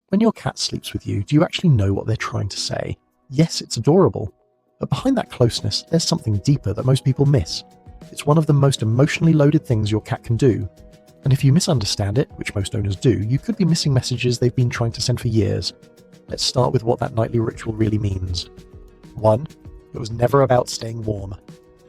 When your cat sleeps with you, do you actually know what they're trying to say? Yes, it's adorable. But behind that closeness, there's something deeper that most people miss. It's one of the most emotionally loaded things your cat can do. And if you misunderstand it, which most owners do, you could be missing messages they've been trying to send for years. Let's start with what that nightly ritual really means. 1. It was never about staying warm.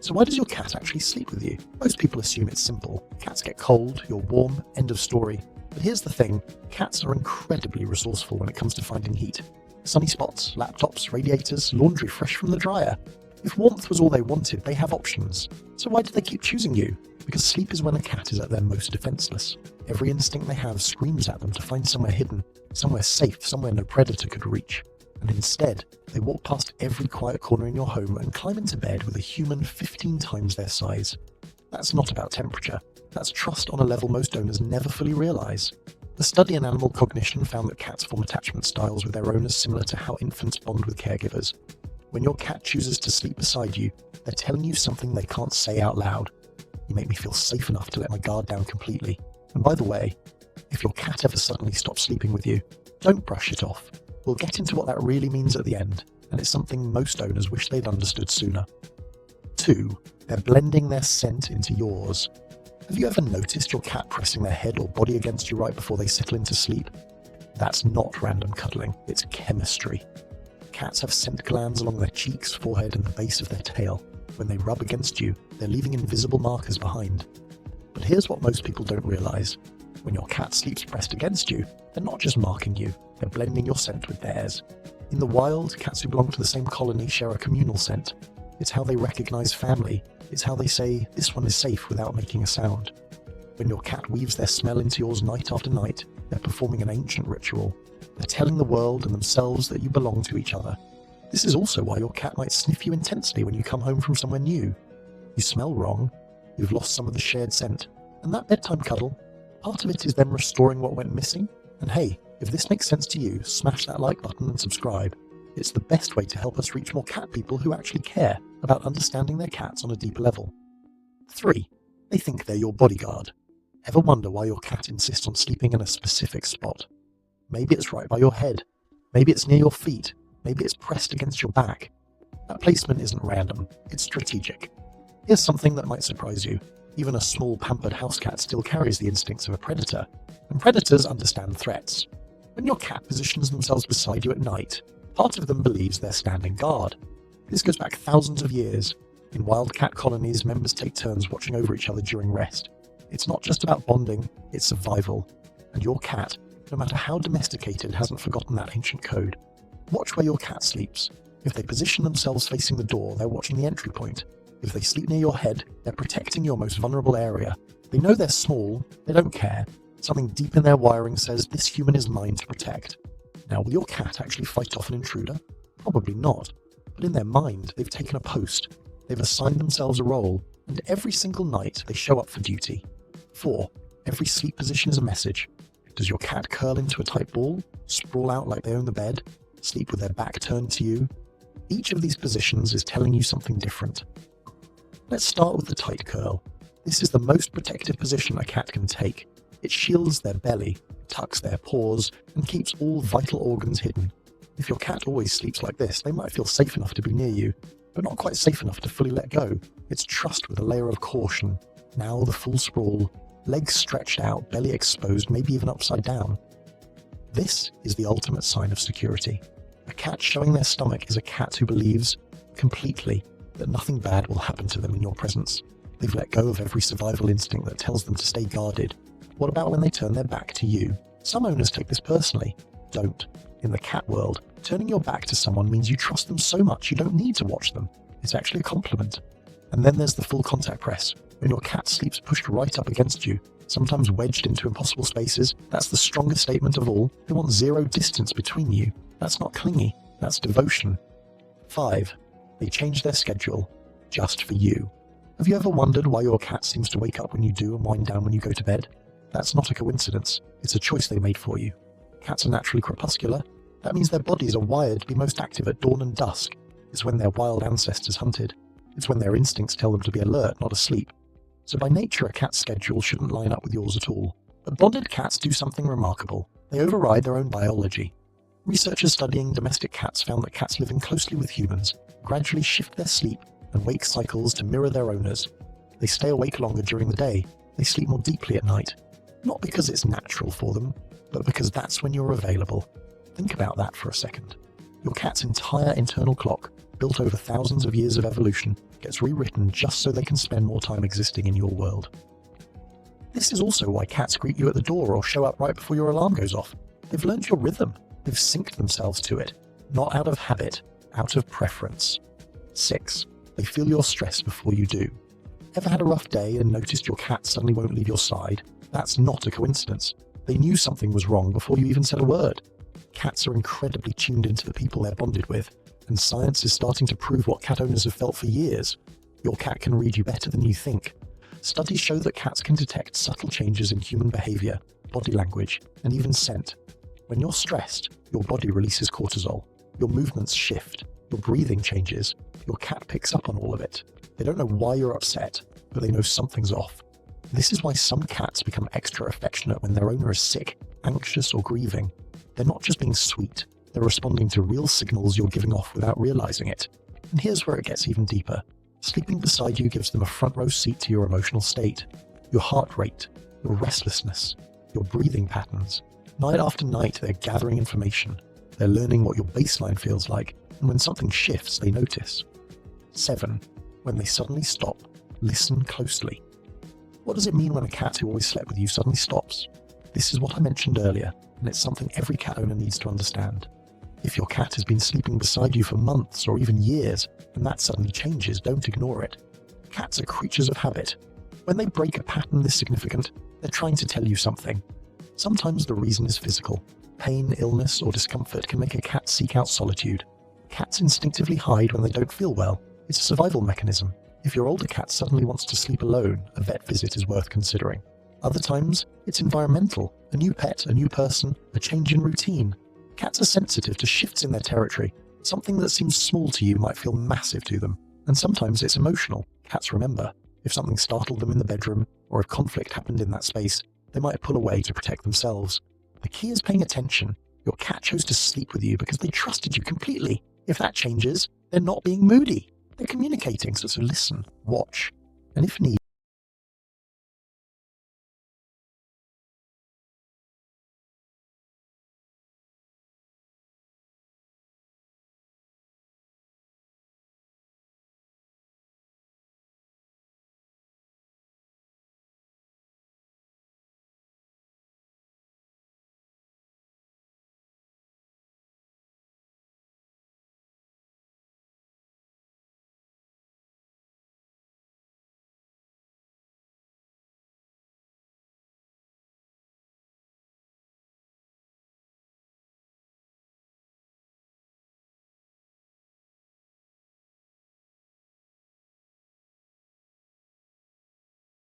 So why does your cat actually sleep with you? Most people assume it's simple. Cats get cold, you're warm, end of story. But here's the thing, cats are incredibly resourceful when it comes to finding heat. Sunny spots, laptops, radiators, laundry fresh from the dryer. If warmth was all they wanted, they have options. So why do they keep choosing you? Because sleep is when a cat is at their most defenseless. Every instinct they have screams at them to find somewhere hidden, somewhere safe, somewhere no predator could reach. And instead, they walk past every quiet corner in your home and climb into bed with a human 15 times their size. That's not about temperature. That's trust on a level most owners never fully realize. The study in animal cognition found that cats form attachment styles with their owners similar to how infants bond with caregivers. When your cat chooses to sleep beside you, they're telling you something they can't say out loud. You make me feel safe enough to let my guard down completely. And by the way, if your cat ever suddenly stops sleeping with you, don't brush it off. We'll get into what that really means at the end, and it's something most owners wish they'd understood sooner. 2. They're blending their scent into yours. Have you ever noticed your cat pressing their head or body against you right before they settle into sleep? That's not random cuddling, it's chemistry. Cats have scent glands along their cheeks, forehead, and the base of their tail. When they rub against you, they're leaving invisible markers behind. But here's what most people don't realize. When your cat sleeps pressed against you, they're not just marking you, they're blending your scent with theirs. In the wild, cats who belong to the same colony share a communal scent. It's how they recognize family. It's how they say, this one is safe without making a sound. When your cat weaves their smell into yours night after night, they're performing an ancient ritual. They're telling the world and themselves that you belong to each other. This is also why your cat might sniff you intensely when you come home from somewhere new. You smell wrong, you've lost some of the shared scent, and that bedtime cuddle, part of it is them restoring what went missing. And hey, if this makes sense to you, smash that like button and subscribe. It's the best way to help us reach more cat people who actually care about understanding their cats on a deeper level. 3. They think they're your bodyguard. Ever wonder why your cat insists on sleeping in a specific spot? Maybe it's right by your head. Maybe it's near your feet. Maybe it's pressed against your back. That placement isn't random, it's strategic. Here's something that might surprise you. Even a small pampered house cat still carries the instincts of a predator, and predators understand threats. When your cat positions themselves beside you at night, part of them believes they're standing guard. This goes back thousands of years. In wild cat colonies, members take turns watching over each other during rest. It's not just about bonding, it's survival. And your cat, no matter how domesticated, hasn't forgotten that ancient code. Watch where your cat sleeps. If they position themselves facing the door, they're watching the entry point. If they sleep near your head, they're protecting your most vulnerable area. They know they're small, they don't care. Something deep in their wiring says, this human is mine to protect. Now, will your cat actually fight off an intruder? Probably not. But in their mind, they've taken a post. They've assigned themselves a role, and every single night they show up for duty. 4. Every sleep position is a message. Does your cat curl into a tight ball, sprawl out like they own the bed, sleep with their back turned to you? Each of these positions is telling you something different. Let's start with the tight curl. This is the most protective position a cat can take. It shields their belly, tucks their paws, and keeps all vital organs hidden. If your cat always sleeps like this, they might feel safe enough to be near you, but not quite safe enough to fully let go. It's trust with a layer of caution. Now the full sprawl, legs stretched out, belly exposed, maybe even upside down. This is the ultimate sign of security. A cat showing their stomach is a cat who believes, completely, that nothing bad will happen to them in your presence. They've let go of every survival instinct that tells them to stay guarded. What about when they turn their back to you? Some owners take this personally. Don't. In the cat world, turning your back to someone means you trust them so much you don't need to watch them. It's actually a compliment. And then there's the full contact press. When your cat sleeps pushed right up against you, sometimes wedged into impossible spaces, that's the strongest statement of all. They want zero distance between you. That's not clingy, that's devotion. 5. They change their schedule, just for you. Have you ever wondered why your cat seems to wake up when you do and wind down when you go to bed? That's not a coincidence, it's a choice they made for you. Cats are naturally crepuscular. That means their bodies are wired to be most active at dawn and dusk. It's when their wild ancestors hunted. It's when their instincts tell them to be alert, not asleep. So by nature, a cat's schedule shouldn't line up with yours at all. But bonded cats do something remarkable. They override their own biology. Researchers studying domestic cats found that cats living closely with humans gradually shift their sleep and wake cycles to mirror their owners. They stay awake longer during the day, they sleep more deeply at night. Not because it's natural for them, but because that's when you're available. Think about that for a second. Your cat's entire internal clock, built over thousands of years of evolution, gets rewritten just so they can spend more time existing in your world. This is also why cats greet you at the door or show up right before your alarm goes off. They've learned your rhythm. They've synced themselves to it, not out of habit, out of preference. 6. They feel your stress before you do. Ever had a rough day and noticed your cat suddenly won't leave your side? That's not a coincidence. They knew something was wrong before you even said a word. Cats are incredibly tuned into the people they're bonded with, and science is starting to prove what cat owners have felt for years. Your cat can read you better than you think. Studies show that cats can detect subtle changes in human behavior, body language, and even scent. When you're stressed, your body releases cortisol, your movements shift, your breathing changes. Your cat picks up on all of it. They don't know why you're upset, but they know something's off. This is why some cats become extra affectionate when their owner is sick, anxious, or grieving. They're not just being sweet, they're responding to real signals you're giving off without realizing it. And here's where it gets even deeper. Sleeping beside you gives them a front row seat to your emotional state, your heart rate, your restlessness, your breathing patterns. Night after night, they're gathering information. They're learning what your baseline feels like, and when something shifts, they notice. 7. When they suddenly stop, listen closely. What does it mean when a cat who always slept with you suddenly stops? This is what I mentioned earlier, and it's something every cat owner needs to understand. If your cat has been sleeping beside you for months or even years, and that suddenly changes, don't ignore it. Cats are creatures of habit. When they break a pattern this significant, they're trying to tell you something. Sometimes the reason is physical. Pain, illness, or discomfort can make a cat seek out solitude. Cats instinctively hide when they don't feel well. It's a survival mechanism. If your older cat suddenly wants to sleep alone, a vet visit is worth considering. Other times, it's environmental. A new pet, a new person, a change in routine. Cats are sensitive to shifts in their territory. Something that seems small to you might feel massive to them. And sometimes it's emotional. Cats remember. If something startled them in the bedroom, or if conflict happened in that space, they might pull away to protect themselves. The key is paying attention. Your cat chose to sleep with you because they trusted you completely. If that changes, they're not being moody. They're communicating, so listen, watch, and if needed,